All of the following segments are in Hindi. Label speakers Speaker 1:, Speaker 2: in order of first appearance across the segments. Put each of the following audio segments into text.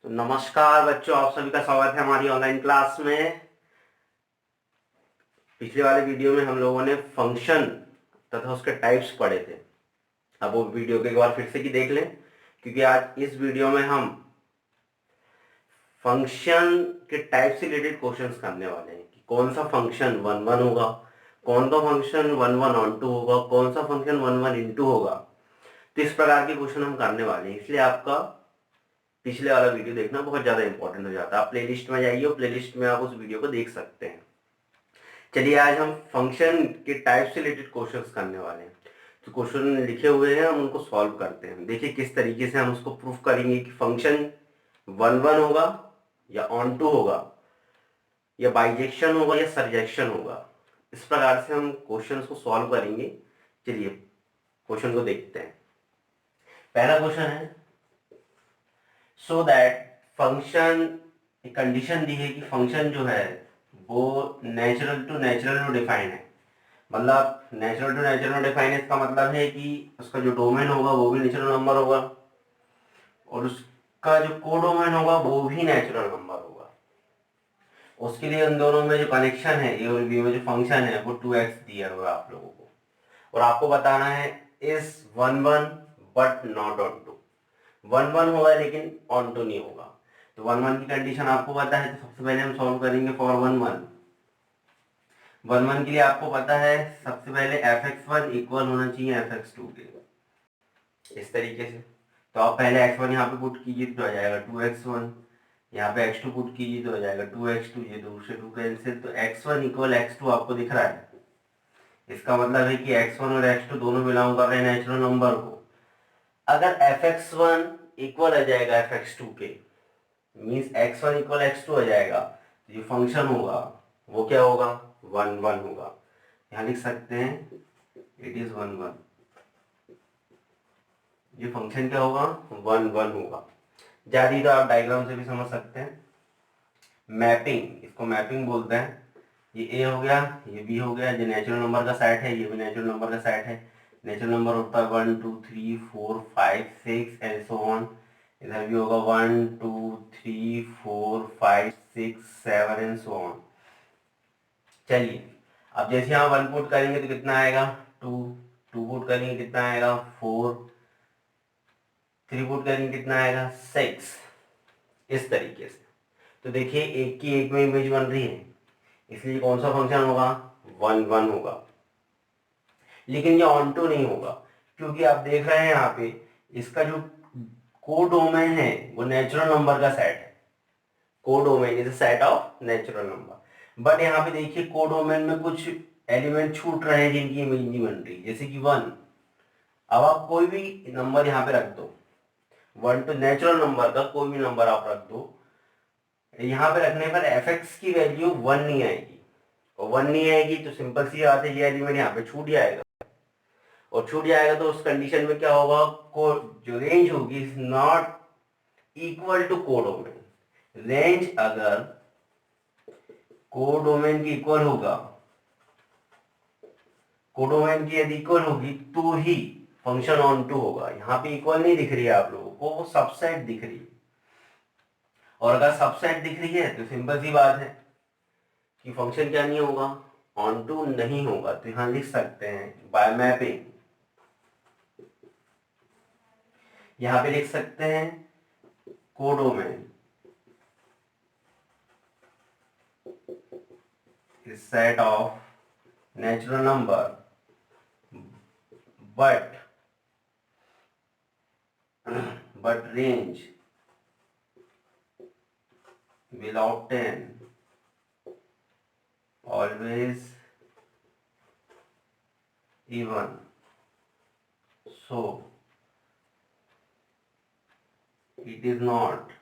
Speaker 1: तो नमस्कार बच्चों, आप सभी का स्वागत है हमारी ऑनलाइन क्लास में। पिछले वाले वीडियो में हम लोगों ने फंक्शन तथा उसके टाइप्स पढ़े थे। अब वो वीडियो को एक बार फिर से की देख लें, क्योंकि आज इस वीडियो में हम फंक्शन के टाइप से रिलेटेड क्वेश्चंस करने वाले हैं कि कौन सा फंक्शन वन वन होगा, कौन सा function one one onto होगा, कौन सा फंक्शन वन वन इंटू होगा। तो इस प्रकार के क्वेश्चन हम करने वाले हैं, इसलिए आपका पिछले वाला वीडियो देखना बहुत ज़्यादा इंपॉर्टेंट हो जाता है। आप प्लेलिस्ट में जाइए और प्लेलिस्ट में आप उस वीडियो को देख सकते हैं। चलिए आज हम फंक्शन के टाइप से रिलेटेड क्वेश्चंस करने वाले हैं। तो क्वेश्चन लिखे हुए हैं, हम उनको सॉल्व करते हैं। देखिए किस तरीके से हम उसको प्रूफ करेंगे कि फंक्शन वन वन होगा या ऑन टू होगा या बाइजेक्शन होगा या सरजेक्शन होगा। इस प्रकार से हम क्वेश्चन को सॉल्व करेंगे। चलिए क्वेश्चन को देखते हैं। पहला क्वेश्चन है, सो दैट फंक्शन, एक कंडीशन दी है कि फंक्शन जो है वो नेचुरल टू नेचुरल में डिफाइन है। मतलब नेचुरल टू नेचुरल में डिफाइन है, इसका मतलब है कि उसका जो डोमेन होगा वो भी नेचुरल नंबर होगा और उसका जो कोडोमेन होगा वो भी नेचुरल नंबर होगा। उसके लिए उन दोनों में जो कनेक्शन है, ए और बी में जो फंक्शन है वो 2x दिया हुआ है आप लोगों को, और आपको बताना है is one one but not onto. One one होगा लेकिन ऑन टू नहीं होगा। तो वन वन की कंडीशन आपको पता है, तो सबसे पहले हम सॉल्व करेंगे for one one. One one के लिए आपको पता है सबसे पहले एफ एक्स वन इक्वल होना चाहिए एफ एक्स टू के, इस तरीके से। तो आप पहले एक्स वन यहाँ पे पुट कीजिए तो आ जाएगा 2x1, यहाँ पे x2 पुट कीजिए तो आ जाएगा 2x2, ये दो से 2 कैंसिल, तो x1 इक्वल x2 आपको दिख रहा है। इसका मतलब है कि x1 और x2 दोनों बिलोंग कर रहे हैं नेचुरल नंबर को। अगर fx1 इक्वल आ जाएगा fx2 के, मीन्स x1 इक्वल x2 आ जाएगा, तो ये फंक्शन होगा वो क्या होगा, वन वन होगा। यहाँ लिख सकते हैं इट इज वन वन। ये फंक्शन क्या होगा, वन वन होगा। ज्यादा तो आप डायग्राम से भी समझ सकते हैं। मैपिंग, इसको मैपिंग बोलते हैं। ये ए हो गया, ये बी हो गया, ये नेचुरल नंबर का सेट है, ये भी नेचुरल नंबर का सेट है। नेचुरल नंबर होता है 1 2 3 4 5 6 एंड सो ऑन। इधर भी होगा 1 2 3 4 5 6 7 एंड सो ऑन। चलिए अब जैसे यहाँ वन पुट करेंगे तो कितना आएगा, टू, टू पुट करेंगे कितना आएगा, फोर, थ्री पुट करेंगे कितना आएगा, सिक्स, इस तरीके से। तो देखिए एक की एक में इमेज बन रही है, इसलिए कौन सा फंक्शन होगा, वन वन होगा। लेकिन ये ऑन टू नहीं होगा, क्योंकि आप देख रहे हैं यहाँ पे इसका जो कोडोमेन है वो नेचुरल नंबर का सेट है। Codomain is a set of natural number. But यहाँ पे देखिए कोडोमेन में कुछ एलिमेंट छूट रहे हैं जिनकी इमेज नहीं बन रही, जैसे कि वन। अब आप कोई भी नंबर यहाँ पे रख दो, वन टू नेचुरल नंबर का कोई भी नंबर आप रख दो, यहाँ पे रखने पर एफ एक्स की वैल्यू वन नहीं आएगी, और वन नहीं आएगी तो सिंपल सी बात है ये एलिमेंट यहाँ पे छूट जाएगा। और छूट जाएगा तो उस कंडीशन में क्या होगा, को जो रेंज होगी is not equal to codomain. Range अगर कोडोमेन की इक्वल होगा, कोडोमेन की यदि इक्वल होगी तो ही फंक्शन ऑन टू होगा। यहाँ पे इक्वल नहीं दिख रही है आप लोगों को, वो सबसेट दिख रही है। और अगर सबसेट दिख रही है तो सिंपल सी बात है कि फंक्शन क्या नहीं होगा, ऑन टू नहीं होगा। तो यहां लिख सकते हैं बाय मैपिंग, यहां पे लिख सकते हैं codomain is set of natural number but range will obtain always even, so it is not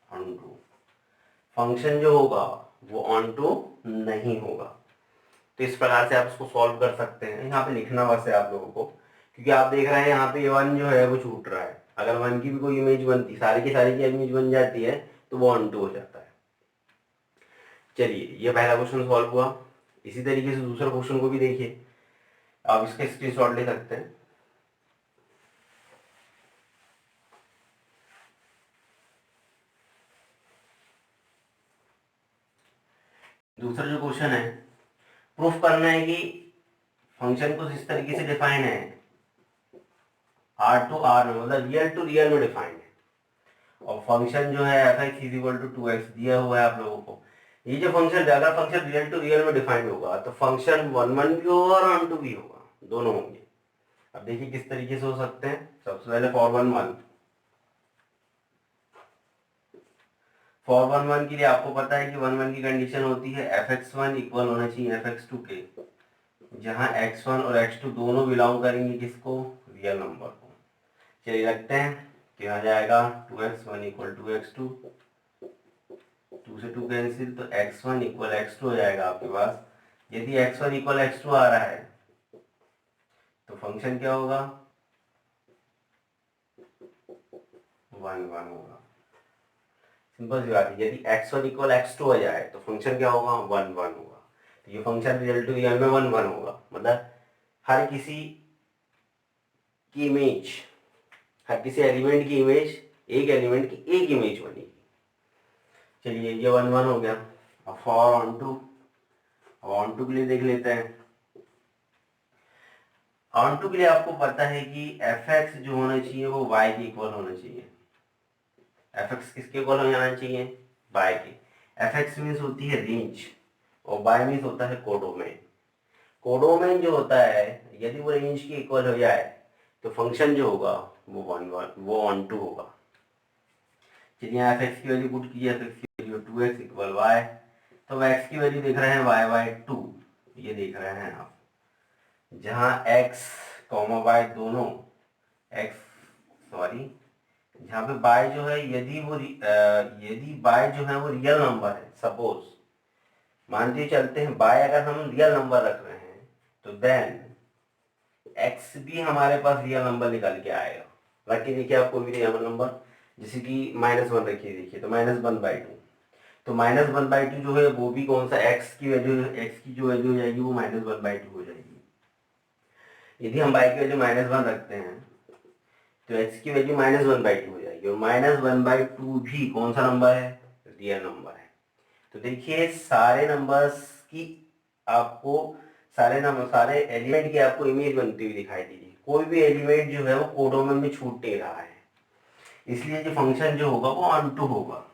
Speaker 1: onto। Function जो होगा वो ऑन टू नहीं होगा। तो इस प्रकार से आप इसको सॉल्व कर सकते हैं। यहाँ पे लिखना बस है आप लोगों को, क्योंकि आप देख रहे हैं यहाँ पे वन जो है वो छूट रहा है। अगर वन की भी कोई इमेज बनती, सारी की सारी की इमेज बन जाती है तो वो ऑन टू हो जाता है। चलिए ये पहला क्वेश्चन सॉल्व हुआ। इसी तरीके से दूसरा क्वेश्चन को भी देखिए, आप इसके स्क्रीनशॉट ले सकते हैं। दूसरा जो क्वेश्चन है, प्रूफ करना है कि फंक्शन कुछ इस तरीके से डिफाइन है, आर टू आर में, मतलब रियल टू रियल में डिफाइन है, और फंक्शन जो है f x is equal to 2x दिया हुआ है आप लोगों को। ये जो फंक्शन, अगर फंक्शन रियल टू रियल में डिफाइंड होगा तो फंक्शन 1 1 भी होगा और 1 2 भी होगा, दोनों होंगे। अब देखिए किस तरीके से हो सकते हैं। सबसे पहले फॉर 1 1 के लिए आपको पता है कि 1 1 की कंडीशन होती है fx1 इक्वल होना चाहिए fx2 के, जहां x1 और x2 दोनों बिलोंग करेंगे किसको, रियल नंबर को। चलिए रखते हैं, तो यहाँ जाएगा 2x1 इक्वल 2x2, 2 से 2 कैंसिल, तो x1 इक्वल x2 हो जाएगा आपके पास। यदि x1 इक्वल x2 आ रहा है तो फंक्शन क्या होगा, 1 1 होगा। सिंपल सी बात है, यदि x1 इक्वल x2 हो जाए तो फंक्शन क्या होगा, 1 1 होगा। तो ये फंक्शन रियल टू रियल में 1 1 होगा, मतलब हर किसी की इमेज, हर किसी एलिमेंट की इमेज, एक एलिमेंट की एक इमेज बनेगी। चलिए ये 1 1 हो गया। अब फॉर ऑन टू, अब ऑन टू के लिए देख लेते हैं। ऑन टू के लिए आपको पता है कि एफ एक्स जो होना चाहिए वो वाई के इक्वल होना चाहिए। एफ एक्स किसके इक्वल हो जाना चाहिए, वाई के। एफ एक्स मीन्स होती है रेंज और वाई मीन्स होता है कोडोमेन। कोडोमेन जो होता है, यदि वो रेंज के इक्वल हो जाए तो फंक्शन जो होगा वो 1 1, वो ऑन टू होगा। चलिए एफ एक्स की वैल्यू पुट कीजिए, एफ एक्स की वैल्यू 2x इक्वल वाई, तो एक्स की वैल्यू देख रहे हैं वाई बाई 2, ये देख रहे हैं आप, जहाँ x कॉमा वाई दोनों, x सॉरी, जहाँ पे बाय जो है, यदि बाय जो है वो रियल नंबर है, सपोज मानते चलते हैं बाय अगर हम रियल नंबर रख रहे हैं तो देन x भी हमारे पास रियल नंबर निकल के आएगा। रखिए देखिए आप कोई भी रियल नंबर, जैसे कि -1 रखिए, देखिए तो -1/2, तो -1/2 जो है वो भी कौन सा, x की वैल्यू, x की जो वैल्यू हो जाएगी वो -1/2 हो जाएगी। यदि हम y की वैल्यू -1 रखते हैं तो x की वैल्यू -1/2 हो जाएगी, और -1/2 भी कौन सा नंबर है, रियल नंबर है। तो देखिए सारे नंबर्स की आपको, सारे एलिमेंट की आपको इमेज बनती हुई दिखाई दे रही है। कोई भी एलिमेंट जो है वो कोडोमेन में छूट नहीं रहा है, इसलिए जो फंक्शन जो होगा वो ऑन टू होगा।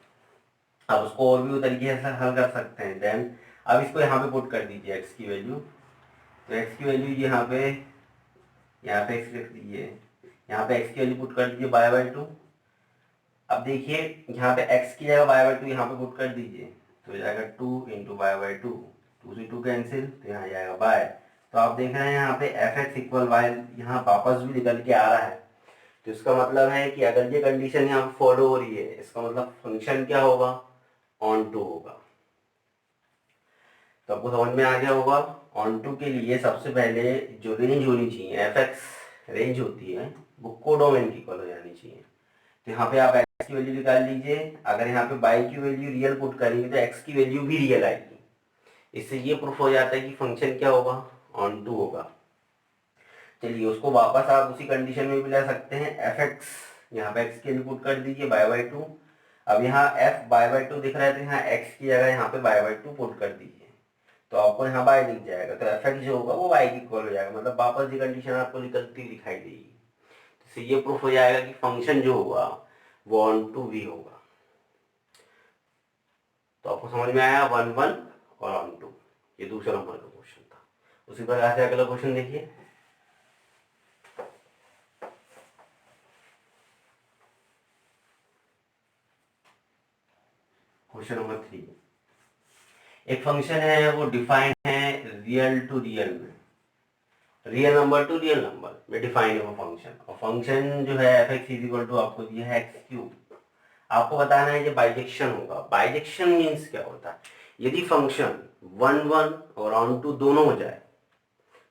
Speaker 1: आप उसको और भी तरीके से हल कर सकते हैं। देन अब इसको यहाँ पे पुट कर दीजिए x की वैल्यू, तो x की वैल्यू यहाँ पे x लिख दीजिए, यहाँ पे x की वैल्यू पुट कर दीजिए बाय बाई 2। अब देखिए यहाँ पे x की जगह बाय बाई 2 यहाँ पे पुट कर दीजिए, तो हो जाएगा 2 इंटू बाय बाई 2, 2 से 2 कैंसिल, तो यहाँ जाएगा बाय। तो आप देख रहे हैं यहाँ पे एफ एक्स इक्वल वाई यहाँ वापस भी निकल के आ रहा है, तो इसका मतलब है कि अगर ये कंडीशन यहाँ फॉलो हो रही है, इसका मतलब फंक्शन क्या होगा, ऑन टू होगा। तो आपको समझ में आ गया होगा। ऑन टू के लिए सबसे पहले जो रेंज होनी चाहिए, एफ एक्स रेंज होती है, वो कोडोमेन की इक्वल हो जानी चाहिए। तो यहाँ पे आप x की वैल्यू निकाल लीजिए, अगर यहाँ पे y की वैल्यू रियल पुट करेंगे तो x की वैल्यू भी रियल आएगी। इससे ये प्रूफ हो जाता है कि फंक्शन क्या होगा, ऑन टू होगा। चलिए उसको वापस आप उसी कंडीशन में भी ले सकते हैं, एफ एक्स, यहाँ पे x की वैल्यू पुट कर दीजिए बाय बाई 2। अब यहाँ f बाय बाई 2 दिख रहा है, तो यहाँ x की जगह यहाँ पे बाय बाई 2 पुट कर दीजिए, तो आपको यहाँ बाय दिख जाएगा, तो एफ एक्स जो होगा वो y की इक्वल हो जाएगा, मतलब वापस ये कंडीशन आपको निकलती दिखाई देगी। इससे ये प्रूफ हो जाएगा कि फंक्शन जो होगा वो ऑन टू भी होगा। तो आपको समझ में आया 1 1 और ऑन टू। ये दूसरा नंबर का क्वेश्चन था। उसी प्रकार से अगला क्वेश्चन देखिए, क्वेश्चन नंबर 3। एक फंक्शन है वो डिफाइन है रियल टू रियल में, real number to real number में डिफाइन है वो फंक्शन, और फंक्शन जो है f x is equal to आपको दिया है एक्स क्यूब। आपको बताना है ये बाइजेक्शन होगा। बाइजेक्शन मीन्स क्या होता है, यदि फंक्शन 1 1 और ऑन टू दोनों हो जाए,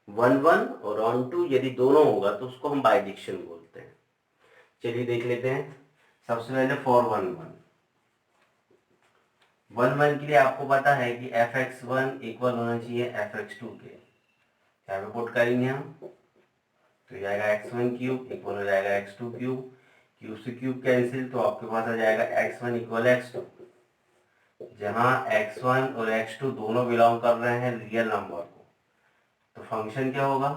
Speaker 1: 1 1 और ऑन टू यदि दोनों होगा तो उसको हम बाइजेक्शन बोलते हैं। चलिए देख लेते हैं। सबसे पहले फॉर 1 1, 1 1 के लिए आपको पता है कि एफ एक्स 1 इक्वल होना चाहिए एफ एक्स 2 के, यहाँ पे पुट करेंगे हम, तो जाएगा x1 क्यूब इक्वल हो जाएगा x2 क्यूब, क्यूब से क्यूब कैंसिल, तो आपके पास आ जाएगा x1 इक्वल x2। जहां x1 और x2 दोनों बिलोंग कर रहे हैं रियल नंबर को, तो फंक्शन क्या होगा,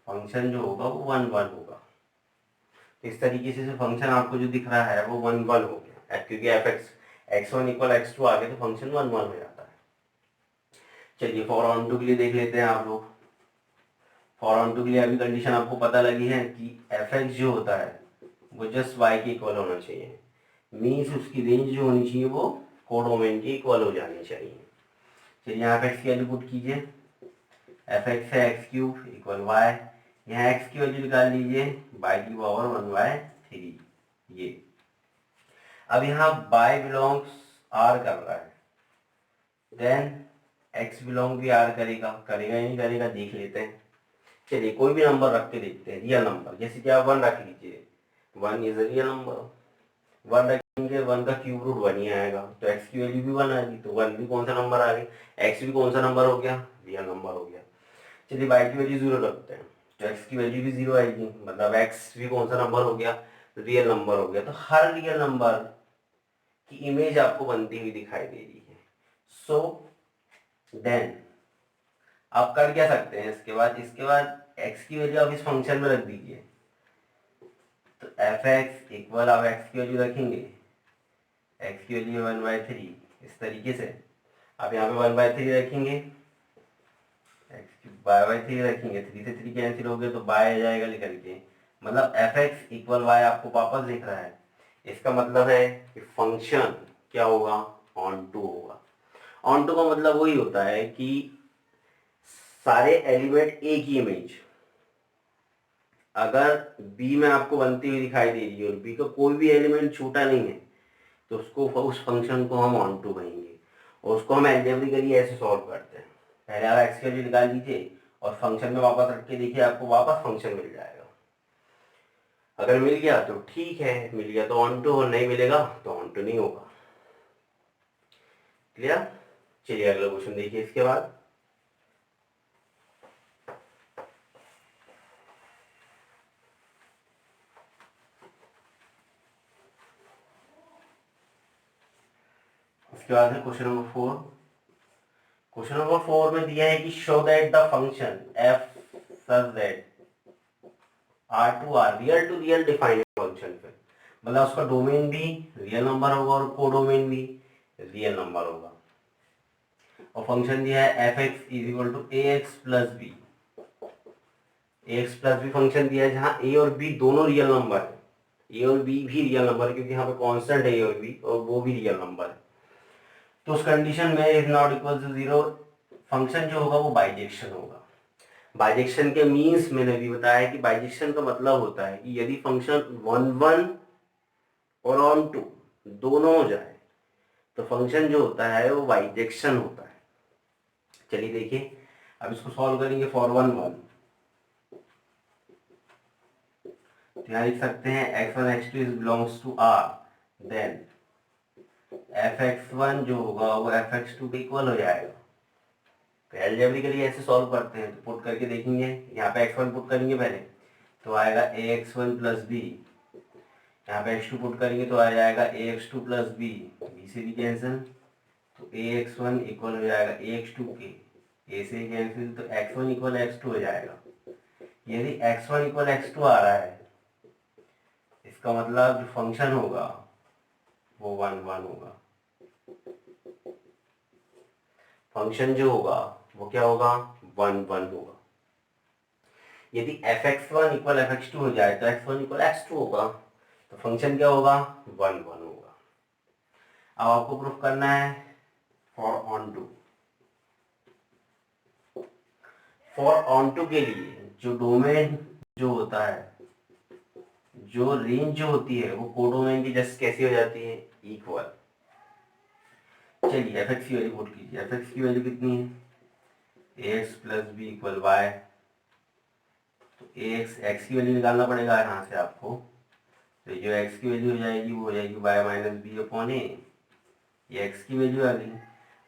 Speaker 1: फंक्शन जो होगा वो 1 1 होगा। इस तरीके से जो फंक्शन आपको जो दिख रहा है वो 1 1 हो गया, क्योंकि F x x1 equal x2 आ गया तो फंक्शन 1 1 हो जाता है। चलिए फॉर ऑन टू के लिए देख लेते हैं आप लोग। फॉर ऑन टू के लिए अभी कंडीशन आपको पता लगी है कि एफ एक्स जो होता है वो जस्ट वाई के इक्वल होना चाहिए, मीन्स उसकी रेंज जो होनी चाहिए वो कोडोमेन के इक्वल हो जानी चाहिए। चलिए यहाँ पे एक्स की वैल्यू पुट कीजिए, एफ एक्स है एक्स क्यूब इक्वल वाई, यहाँ एक्स की वैल्यू निकाल लीजिए बाई की पावर 1/3 ये। अब यहाँ बाय बिलोंग्स आर कर रहा है, देन एक्स बिलोंग भी आर करेगा, करेगा या नहीं करेगा देख लेते हैं। चलिए कोई भी नंबर रख के देखते हैं, रियल नंबर, जैसे कि आप 1 रख लीजिए, 1 इज रियल नंबर, 1 रखेंगे 1 का क्यूब रूट 1 ही आएगा, तो एक्स की वैल्यू भी 1 आएगी, तो 1 भी कौन सा नंबर आ गया, एक्स भी कौन सा नंबर हो गया, रियल नंबर हो गया। चलिए वाई की वैल्यू 0 रखते हैं, तो एक्स की वैल्यू भी 0 आएगी, मतलब एक्स भी कौन सा नंबर हो गया, रियल नंबर हो गया। तो हर रियल नंबर की इमेज आपको बनती हुई दिखाई दे रही है। सो देन आप कर क्या सकते हैं, इसके बाद एक्स की वैल्यू आप इस फंक्शन में रख दीजिए, तो एफ एक्स इक्वल आप एक्स की वैल्यू रखेंगे, एक्स की वैल्यू 1/3, इस तरीके से आप यहाँ पे 1/3 रखेंगे, एक्स की बाय 3 रखेंगे, 3 से 3 कैंसिल हो गए तो बाय आ जाएगा निकल के, मतलब एफ एक्स इक्वल वाई आपको वापस लिख रहा है। इसका मतलब है कि फंक्शन क्या होगा, ऑन टू होगा। ऑन टू का मतलब वही होता है कि सारे एलिमेंट एक ही इमेज, अगर बी में आपको बनती हुई दिखाई दे रही है और बी का कोई भी एलिमेंट छूटा नहीं है, तो उसको उस फंक्शन को हम ऑन टू कहेंगे, और उसको हम एल्जेब्रिकली ऐसे सॉल्व करते हैं। पहले आप एक्स की वैल्यू निकाल लीजिए और फंक्शन में वापस रख के देखिए, आपको वापस फंक्शन मिल जाएगा। अगर मिल गया तो ठीक है, मिल गया तो ऑन टू, और नहीं मिलेगा तो ऑन टू नहीं होगा। क्लियर? चलिए अगला क्वेश्चन देखिए इसके बाद। इसके बाद है क्वेश्चन नंबर 4। क्वेश्चन नंबर 4 में दिया है कि show that the function f such that R2 real to real defined function पे, मतलब उसका डोमेन भी रियल नंबर होगा और कोडोमेन भी रियल नंबर होगा, और फंक्शन दिया है f x is equal to a x plus b. A x plus b function दिया है जहां ए और बी दोनों रियल नंबर है, ए और बी भी रियल नंबर है क्योंकि यहाँ पे कांस्टेंट है ए और बी, और वो भी रियल नंबर है। तो उस कंडीशन में is not equal to 0, function जो होगा वो बाइजेक्शन होगा। बाइजेक्शन के मीन्स मैंने भी बताया कि बाइजेक्शन का मतलब होता है कि यदि फंक्शन 1 1 और ऑन टू दोनों हो जाए तो फंक्शन जो होता है वो बाइजेक्शन होता है। चलिए देखिए, अब इसको सॉल्व करेंगे फॉर 1 1, तो यहाँ लिख सकते हैं x1 x2 belongs to r, then fx1 जो होगा वो fx2 के इक्वल हो जाएगा। तो एल्जेब्रिकली ऐसे सॉल्व करते हैं, तो पुट करके देखेंगे, यहाँ पे x1 पुट करेंगे पहले तो आएगा ax1 प्लस बी, यहाँ पे x2 पुट करेंगे तो आ जाएगा ax2 प्लस बी, बी से भी कैंसिल, तो ax1 इक्वल हो जाएगा ax2 के, a से कैंसिल तो x1 इक्वल x2 हो जाएगा। यदि x1 इक्वल x2 आ रहा है, इसका मतलब जो फंक्शन होगा वो 1 1 होगा, फंक्शन जो होगा वो क्या होगा, 1 1 होगा। यदि fx1 इक्वल fx2 हो जाए तो x1 इक्वल x2 होगा, तो फंक्शन क्या होगा, 1 1 होगा। अब आपको प्रूफ करना है for onto. For onto के लिए जो डोमेन जो होता है, जो रेंज जो होती है वो कोडोमेन की जस्ट कैसी हो जाती है, इक्वल। चलिए एफ एक्स की वैल्यू पुट कीजिए, एफ एक्स की वैल्यू कितनी है, A x plus B equal Y, तो ए एक्स एक्स की वैल्यू निकालना पड़ेगा यहाँ से आपको, तो जो एक्स की वैल्यू हो जाएगी वो हो जाएगी वाई माइनस बी अपॉन ए, ये एक्स की वैल्यू आ गई।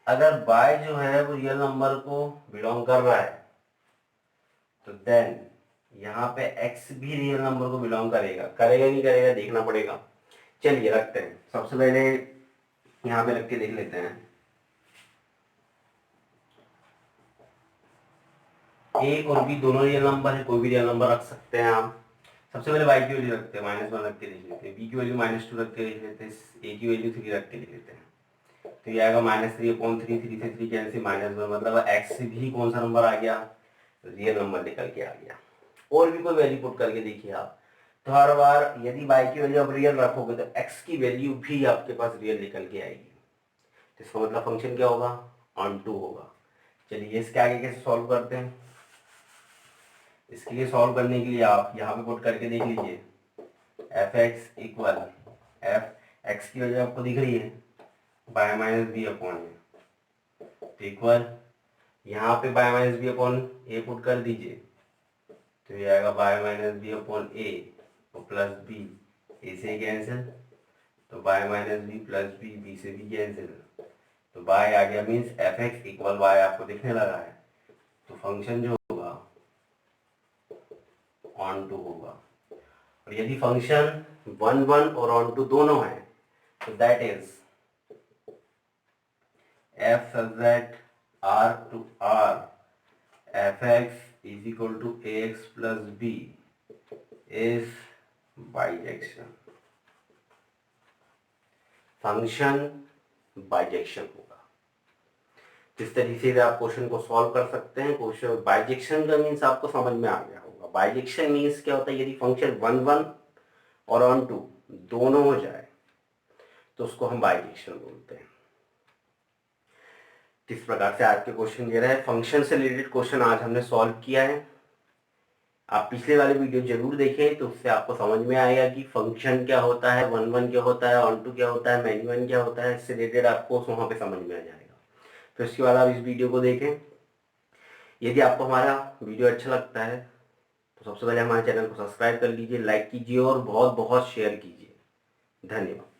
Speaker 1: अगर वाई जो है वो रियल नंबर को बिलोंग कर रहा है तो देन यहाँ पे एक्स भी रियल नंबर को बिलोंग करेगा, करेगा नहीं करेगा देखना पड़ेगा। चलिए रखते हैं। सबसे पहले यहाँ पे रख के देख लेते हैं। ए और बी दोनों रियल नंबर है, कोई भी रियल नंबर रख सकते हैं आप। सबसे पहले वाई की वैल्यू रखते हैं, -1 रख के लिख लेते हैं, बी की वैल्यू -2 रख के लिख लेते हैं, ए की वैल्यू 3 रख के लिख लेते हैं। तो ये आएगा -3/3, 3 से 3 कैंसिल, -1, मतलब एक्स भी कौन सा नंबर आ गया, रियल नंबर निकल के आ गया। और भी कोई वैल्यू पुट करके देखिए आप, तो हर बार यदि वाई की वैल्यू आप रियल रखोगे तो एक्स की वैल्यू भी आपके पास रियल निकल के आएगी। तो इसका मतलब फंक्शन क्या होगा, ऑन टू होगा। चलिए इसके आगे कैसे सॉल्व करते हैं। इसके लिए सॉल्व करने के लिए आप यहाँ पे पुट करके देख लीजिए, f x equal f x की वैल्यू आपको दिख रही है by minus b upon a, equal यहाँ पे by minus b upon a put कर दीजिए, तो ये आएगा by minus b upon a और प्लस बी, ए से कैंसिल, तो by minus b plus b, b से भी कैंसिल, तो बाय आ गया, means f x equal y आपको दिखने लगा है। तो फंक्शन जो होगा ऑन टू होगा। और यदि फंक्शन 1 1 और ऑन टू दोनों है तो that is f such that r to r fx is equal to ax plus b is bijection. Function bijection होगा। जिस तरीके से आप क्वेश्चन को सॉल्व कर सकते हैं, क्वेश्चन बाइजेक्शन का मीन्स आपको समझ में आ गया होगा। बाइजेक्शन मीन्स क्या होता है, यदि फंक्शन 1 1 और ऑन टू दोनों हो जाए तो उसको हम बाइजेक्शन बोलते हैं। किस प्रकार से आज के क्वेश्चन दे रहे हैं, फंक्शन से रिलेटेड क्वेश्चन आज हमने सॉल्व किया है। आप पिछले वाले वीडियो जरूर देखें, तो उससे आपको समझ में आएगा कि फंक्शन क्या होता है, 1 1 क्या होता है, ऑन टू क्या होता है, मैनी वन क्या होता है। इससे रिलेटेड आपको वहाँ पे समझ में आ जाएगा। फिर उसके बाद आप इस वीडियो को देखें। यदि आपको हमारा वीडियो अच्छा लगता है तो सबसे पहले हमारे चैनल को सब्सक्राइब कर लीजिए, लाइक कीजिए और बहुत बहुत शेयर कीजिए। धन्यवाद।